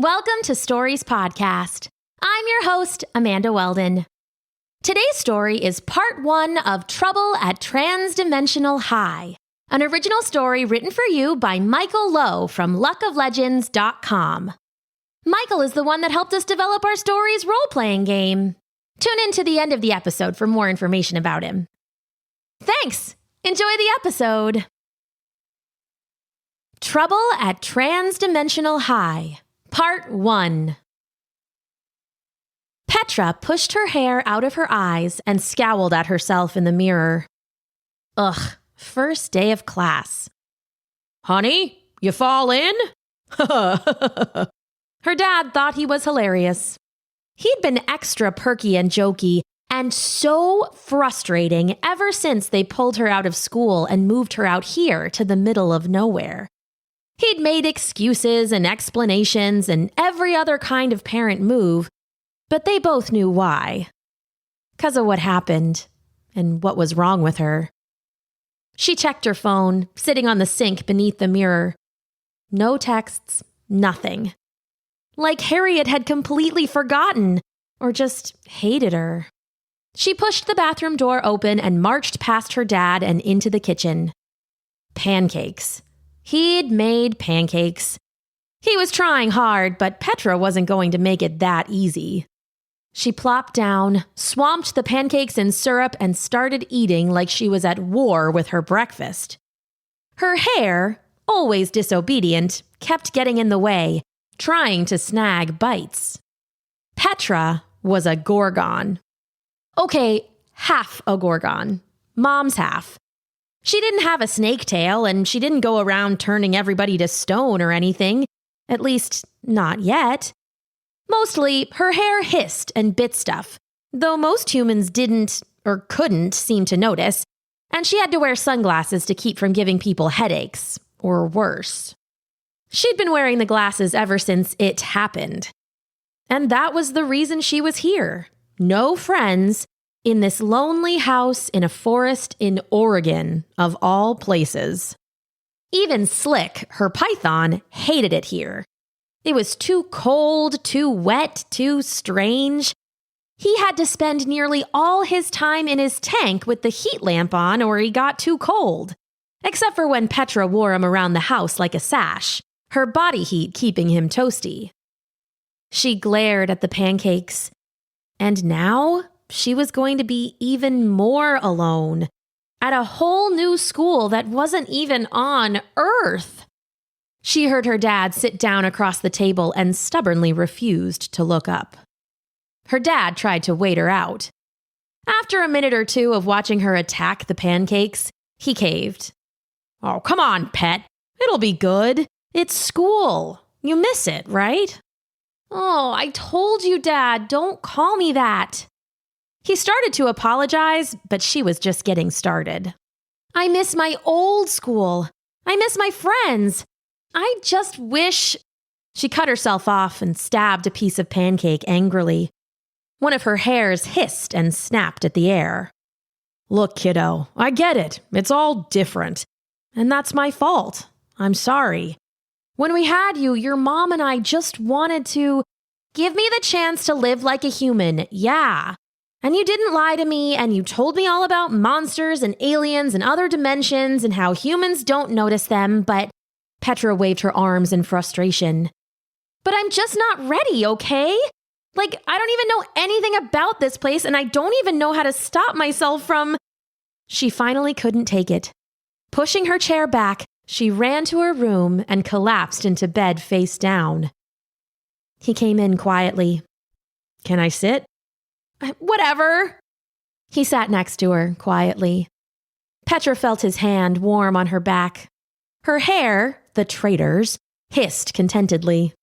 Welcome to Stories Podcast. I'm your host, Amanda Weldin. Today's story is part 1 of Trouble at Transdimensional High, an original story written for you by Michael Lowe from luckoflegends.com. Michael is the one that helped us develop our story's role-playing game. Tune in to the end of the episode for more information about him. Thanks! Enjoy the episode! Trouble at Transdimensional High, Part 1. Petra pushed her hair out of her eyes and scowled at herself in the mirror. Ugh, first day of class. Honey, you fall in? Her dad thought he was hilarious. He'd been extra perky and jokey and so frustrating ever since they pulled her out of school and moved her out here to the middle of nowhere. He'd made excuses and explanations and every other kind of parent move, but they both knew why. 'Cause of what happened and what was wrong with her. She checked her phone, sitting on the sink beneath the mirror. No texts, nothing. Like Harriet had completely forgotten or just hated her. She pushed the bathroom door open and marched past her dad and into the kitchen. Pancakes. He'd made pancakes. He was trying hard, but Petra wasn't going to make it that easy. She plopped down, swamped the pancakes in syrup, and started eating like she was at war with her breakfast. Her hair, always disobedient, kept getting in the way, trying to snag bites. Petra was a gorgon. Okay, half a gorgon. Mom's half. She didn't have a snake tail, and she didn't go around turning everybody to stone or anything. At least, not yet. Mostly, her hair hissed and bit stuff, though most humans didn't or couldn't seem to notice, and she had to wear sunglasses to keep from giving people headaches, or worse. She'd been wearing the glasses ever since it happened. And that was the reason she was here. No friends, in this lonely house in a forest in Oregon, of all places. Even Slick, her python, hated it here. It was too cold, too wet, too strange. He had to spend nearly all his time in his tank with the heat lamp on or he got too cold. Except for when Petra wore him around the house like a sash, her body heat keeping him toasty. She glared at the pancakes. And now she was going to be even more alone, at a whole new school that wasn't even on Earth. She heard her dad sit down across the table and stubbornly refused to look up. Her dad tried to wait her out. After a minute or two of watching her attack the pancakes, he caved. Oh, come on, Pet. It'll be good. It's school. You miss it, right? Oh, I told you, Dad, don't call me that. He started to apologize, but she was just getting started. I miss my old school. I miss my friends. I just wish... She cut herself off and stabbed a piece of pancake angrily. One of her hairs hissed and snapped at the air. Look, kiddo, I get it. It's all different. And that's my fault. I'm sorry. When we had you, your mom and I just wanted to give me the chance to live like a human, yeah. And you didn't lie to me, and you told me all about monsters and aliens and other dimensions and how humans don't notice them, but... Petra waved her arms in frustration. But I'm just not ready, okay? Like, I don't even know anything about this place, and I don't even know how to stop myself from... She finally couldn't take it. Pushing her chair back, she ran to her room and collapsed into bed face down. He came in quietly. Can I sit? Whatever. He sat next to her, quietly. Petra felt his hand warm on her back. Her hair, the traitor's, hissed contentedly.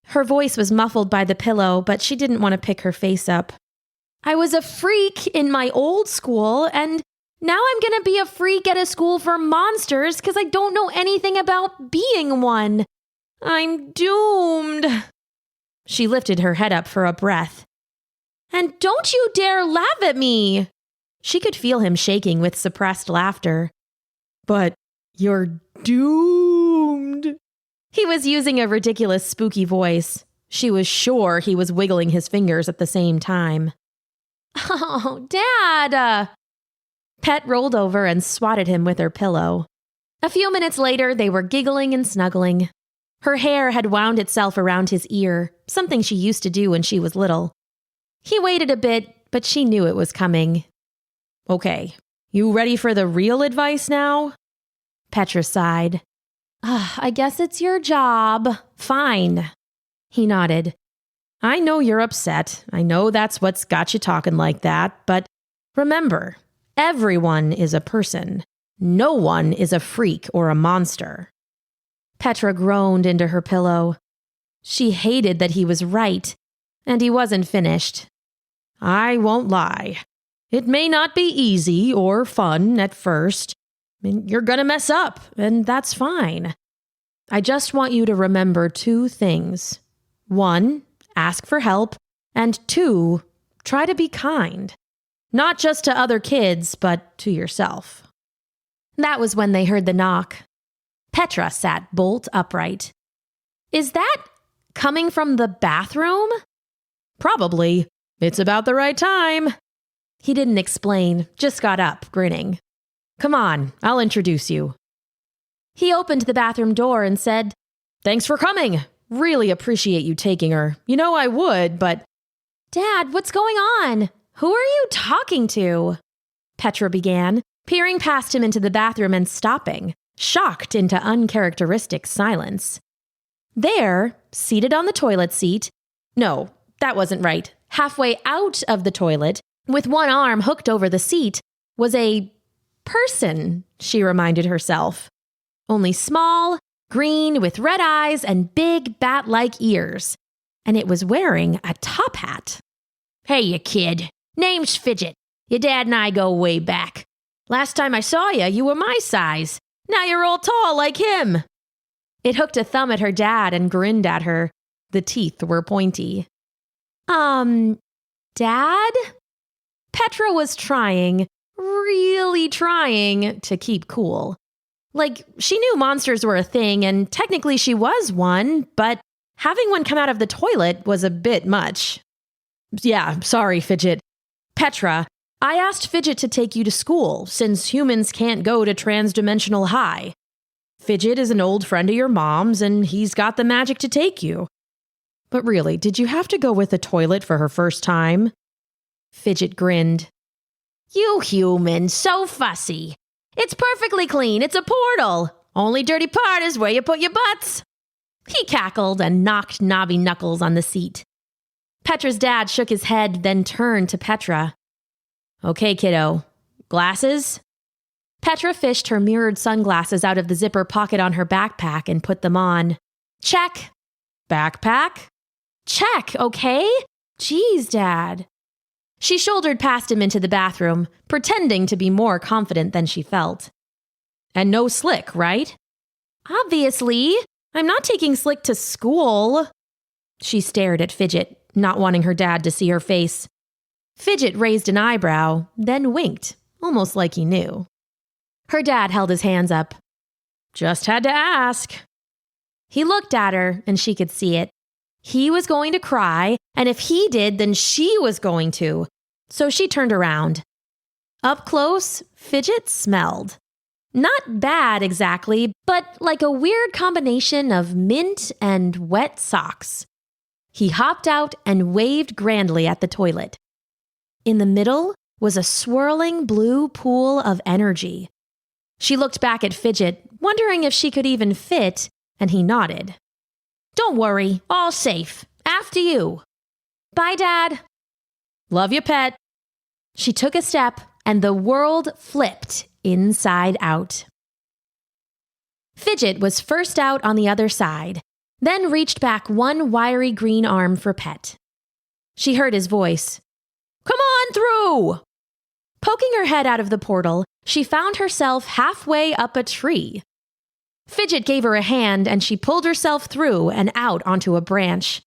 Her voice was muffled by the pillow, but she didn't want to pick her face up. I was a freak in my old school, and now I'm going to be a freak at a school for monsters because I don't know anything about being one. I'm doomed. She lifted her head up for a breath. And don't you dare laugh at me! She could feel him shaking with suppressed laughter. But you're doomed. He was using a ridiculous, spooky voice. She was sure he was wiggling his fingers at the same time. Oh, Dad! Pet rolled over and swatted him with her pillow. A few minutes later, they were giggling and snuggling. Her hair had wound itself around his ear, something she used to do when she was little. He waited a bit, but she knew it was coming. Okay, you ready for the real advice now? Petra sighed. I guess it's your job. Fine. He nodded. I know you're upset. I know that's what's got you talking like that, but remember, everyone is a person. No one is a freak or a monster. Petra groaned into her pillow. She hated that he was right, and he wasn't finished. I won't lie. It may not be easy or fun at first. You're gonna mess up, and that's fine. I just want you to remember 2 things. 1, ask for help, and 2, try to be kind. Not just to other kids, but to yourself. That was when they heard the knock. Petra sat bolt upright. Is that coming from the bathroom? Probably. It's about the right time. He didn't explain, just got up, grinning. Come on, I'll introduce you. He opened the bathroom door and said, Thanks for coming. Really appreciate you taking her. You know I would, but... Dad, what's going on? Who are you talking to? Petra began, peering past him into the bathroom and stopping, shocked into uncharacteristic silence. There, seated on the toilet seat... No, that wasn't right. Halfway out of the toilet, with one arm hooked over the seat, was a person, she reminded herself. Only small, green, with red eyes and big bat-like ears. And it was wearing a top hat. Hey, you kid. Name's Fidget. Your dad and I go way back. Last time I saw you were my size. Now you're all tall like him. It hooked a thumb at her dad and grinned at her. The teeth were pointy. Dad? Petra was trying, really trying, to keep cool. Like, she knew monsters were a thing, and technically she was one, but having one come out of the toilet was a bit much. Yeah, sorry, Fidget. Petra, I asked Fidget to take you to school, since humans can't go to Transdimensional High. Fidget is an old friend of your mom's, and he's got the magic to take you. But really, did you have to go with the toilet for her first time? Fidget grinned. You humans, so fussy. It's perfectly clean. It's a portal. Only dirty part is where you put your butts. He cackled and knocked knobby knuckles on the seat. Petra's dad shook his head, then turned to Petra. Okay, kiddo. Glasses? Petra fished her mirrored sunglasses out of the zipper pocket on her backpack and put them on. Check. Backpack? Check, okay? Geez, Dad. She shouldered past him into the bathroom, pretending to be more confident than she felt. And no Slick, right? Obviously. I'm not taking Slick to school. She stared at Fidget, not wanting her dad to see her face. Fidget raised an eyebrow, then winked, almost like he knew. Her dad held his hands up. Just had to ask. He looked at her, and she could see it. He was going to cry, and if he did, then she was going to. So she turned around. Up close, Fidget smelled. Not bad exactly, but like a weird combination of mint and wet socks. He hopped out and waved grandly at the toilet. In the middle was a swirling blue pool of energy. She looked back at Fidget, wondering if she could even fit, and he nodded. Don't worry, all safe. After you. Bye, Dad. Love you, pet. She took a step, and the world flipped inside out. Fidget was first out on the other side, then reached back one wiry green arm for Pet. She heard his voice. Come on through! Poking her head out of the portal, she found herself halfway up a tree. Fidget gave her a hand and she pulled herself through and out onto a branch.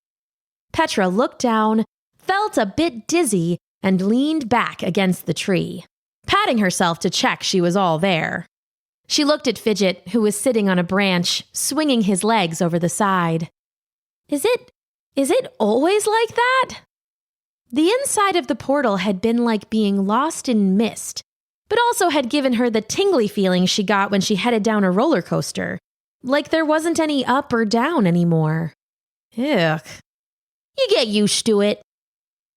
Petra looked down, felt a bit dizzy, and leaned back against the tree, patting herself to check she was all there. She looked at Fidget, who was sitting on a branch, swinging his legs over the side. Is it always like that? The inside of the portal had been like being lost in mist, but also had given her the tingly feeling she got when she headed down a roller coaster, like there wasn't any up or down anymore. Ugh. You get used to it.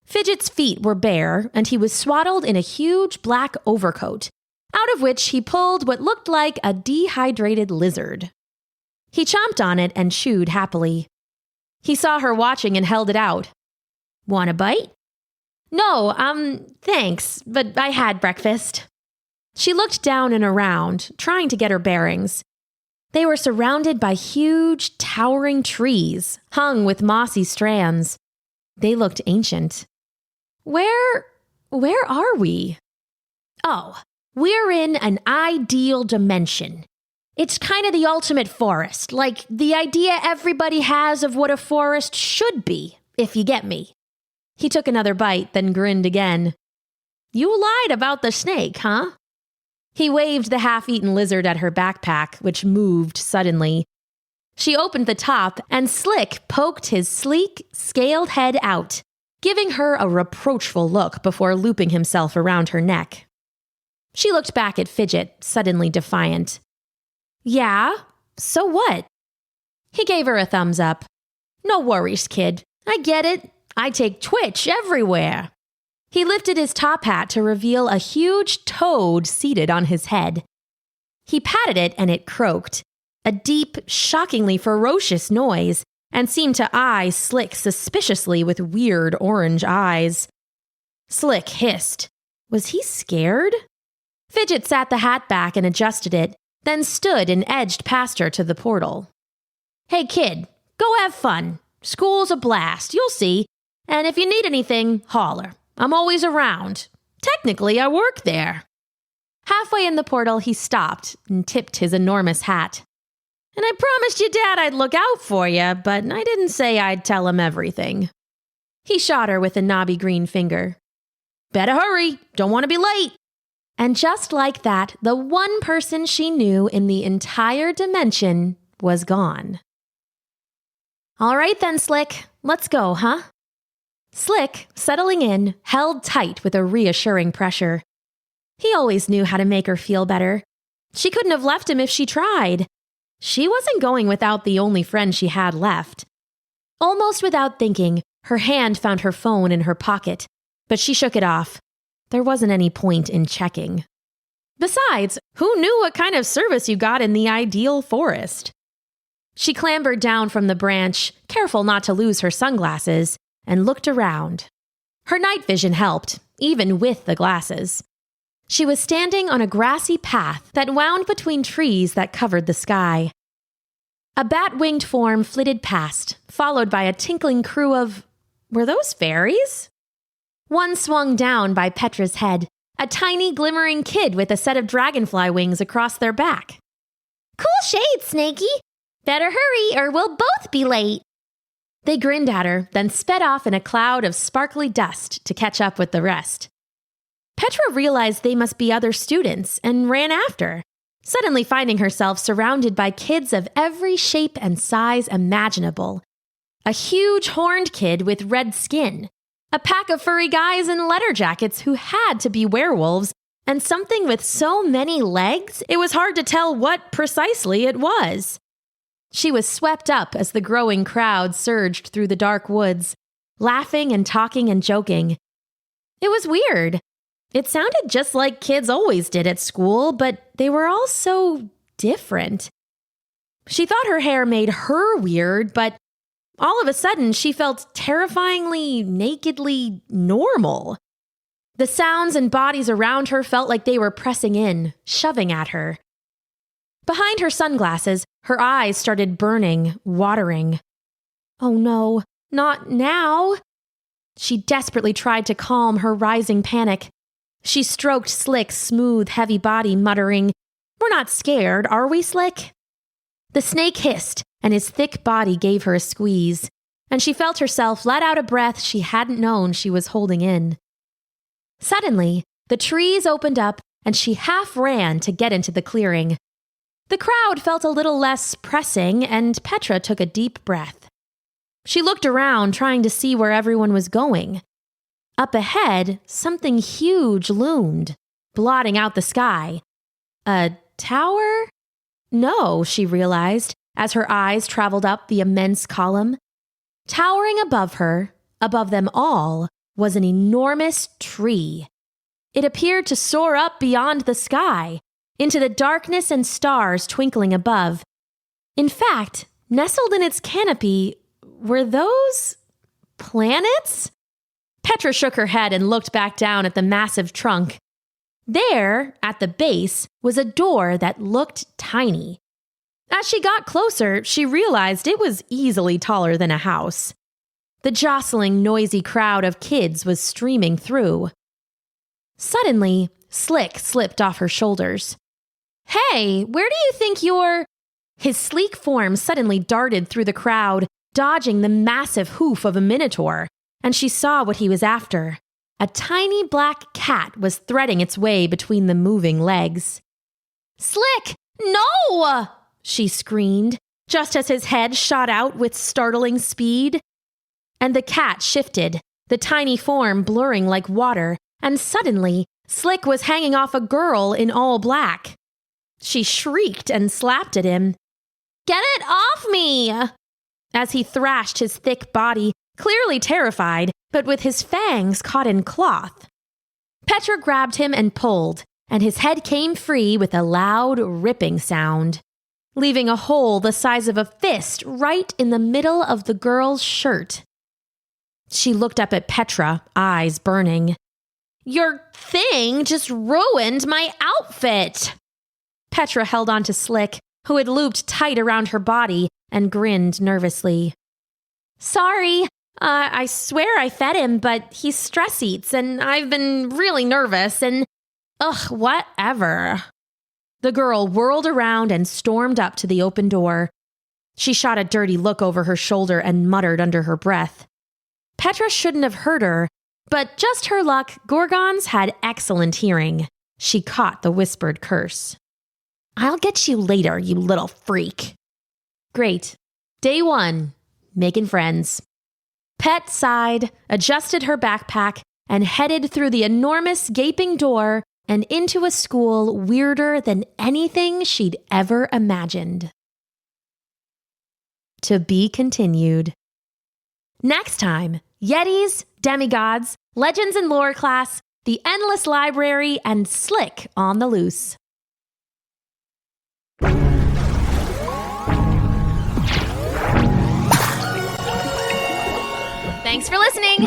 Fidget's feet were bare, and he was swaddled in a huge black overcoat, out of which he pulled what looked like a dehydrated lizard. He chomped on it and chewed happily. He saw her watching and held it out. Want a bite? No, thanks, but I had breakfast. She looked down and around, trying to get her bearings. They were surrounded by huge, towering trees, hung with mossy strands. They looked ancient. Where are we? Oh, we're in an ideal dimension. It's kind of the ultimate forest, like the idea everybody has of what a forest should be, if you get me. He took another bite, then grinned again. You lied about the snake, huh? He waved the half-eaten lizard at her backpack, which moved suddenly. She opened the top, and Slick poked his sleek, scaled head out, giving her a reproachful look before looping himself around her neck. She looked back at Fidget, suddenly defiant. Yeah, so what? He gave her a thumbs up. No worries, kid. I get it. I take Twitch everywhere. He lifted his top hat to reveal a huge toad seated on his head. He patted it and it croaked, a deep, shockingly ferocious noise, and seemed to eye Slick suspiciously with weird orange eyes. Slick hissed. Was he scared? Fidget sat the hat back and adjusted it, then stood and edged past her to the portal. Hey kid, go have fun. School's a blast, you'll see. And if you need anything, holler. I'm always around. Technically, I work there. Halfway in the portal, he stopped and tipped his enormous hat. And I promised your dad I'd look out for you, but I didn't say I'd tell him everything. He shot her with a knobby green finger. Better hurry, don't want to be late. And just like that, the one person she knew in the entire dimension was gone. All right then, Slick, let's go, huh? Slick, settling in, held tight with a reassuring pressure. He always knew how to make her feel better. She couldn't have left him if she tried. She wasn't going without the only friend she had left. Almost without thinking, her hand found her phone in her pocket, but she shook it off. There wasn't any point in checking. Besides, who knew what kind of service you got in the ideal forest? She clambered down from the branch, careful not to lose her sunglasses, and looked around. Her night vision helped, even with the glasses. She was standing on a grassy path that wound between trees that covered the sky. A bat-winged form flitted past, followed by a tinkling crew of... Were those fairies? One swung down by Petra's head, a tiny glimmering kid with a set of dragonfly wings across their back. Cool shade, Snakey! Better hurry or we'll both be late. They grinned at her, then sped off in a cloud of sparkly dust to catch up with the rest. Petra realized they must be other students and ran after, suddenly finding herself surrounded by kids of every shape and size imaginable. A huge horned kid with red skin, a pack of furry guys in leather jackets who had to be werewolves, and something with so many legs it was hard to tell what precisely it was. She was swept up as the growing crowd surged through the dark woods, laughing and talking and joking. It was weird. It sounded just like kids always did at school, but they were all so different. She thought her hair made her weird, but all of a sudden she felt terrifyingly, nakedly normal. The sounds and bodies around her felt like they were pressing in, shoving at her. Behind her sunglasses, her eyes started burning, watering. Oh no, not now. She desperately tried to calm her rising panic. She stroked Slick's smooth, heavy body, muttering, "We're not scared, are we, Slick?" The snake hissed, and his thick body gave her a squeeze, and she felt herself let out a breath she hadn't known she was holding in. Suddenly, the trees opened up, and she half ran to get into the clearing. The crowd felt a little less pressing, and Petra took a deep breath. She looked around, trying to see where everyone was going. Up ahead, something huge loomed, blotting out the sky. A tower? No, she realized, as her eyes traveled up the immense column. Towering above her, above them all, was an enormous tree. It appeared to soar up beyond the sky, into the darkness and stars twinkling above. In fact, nestled in its canopy, were those planets? Petra shook her head and looked back down at the massive trunk. There, at the base, was a door that looked tiny. As she got closer, she realized it was easily taller than a house. The jostling, noisy crowd of kids was streaming through. Suddenly, Slick slipped off her shoulders. "Hey, where do you think you're—" His sleek form suddenly darted through the crowd, dodging the massive hoof of a minotaur, and she saw what he was after. A tiny black cat was threading its way between the moving legs. "Slick, no!" she screamed, just as his head shot out with startling speed. And the cat shifted, the tiny form blurring like water, and suddenly, Slick was hanging off a girl in all black. She shrieked and slapped at him. "Get it off me!" as he thrashed his thick body, clearly terrified, but with his fangs caught in cloth. Petra grabbed him and pulled, and his head came free with a loud, ripping sound, leaving a hole the size of a fist right in the middle of the girl's shirt. She looked up at Petra, eyes burning. "Your thing just ruined my outfit!" Petra held on to Slick, who had looped tight around her body, and grinned nervously. "Sorry, I swear I fed him, but he stress eats, and I've been really nervous, and whatever." The girl whirled around and stormed up to the open door. She shot a dirty look over her shoulder and muttered under her breath. Petra shouldn't have heard her, but just her luck, gorgons had excellent hearing. She caught the whispered curse. "I'll get you later, you little freak." Great. Day 1. Making friends. Pet sighed, adjusted her backpack, and headed through the enormous gaping door and into a school weirder than anything she'd ever imagined. To be continued. Next time, Yetis, demigods, legends and lore class, the endless library, and Slick on the loose. Thanks for listening.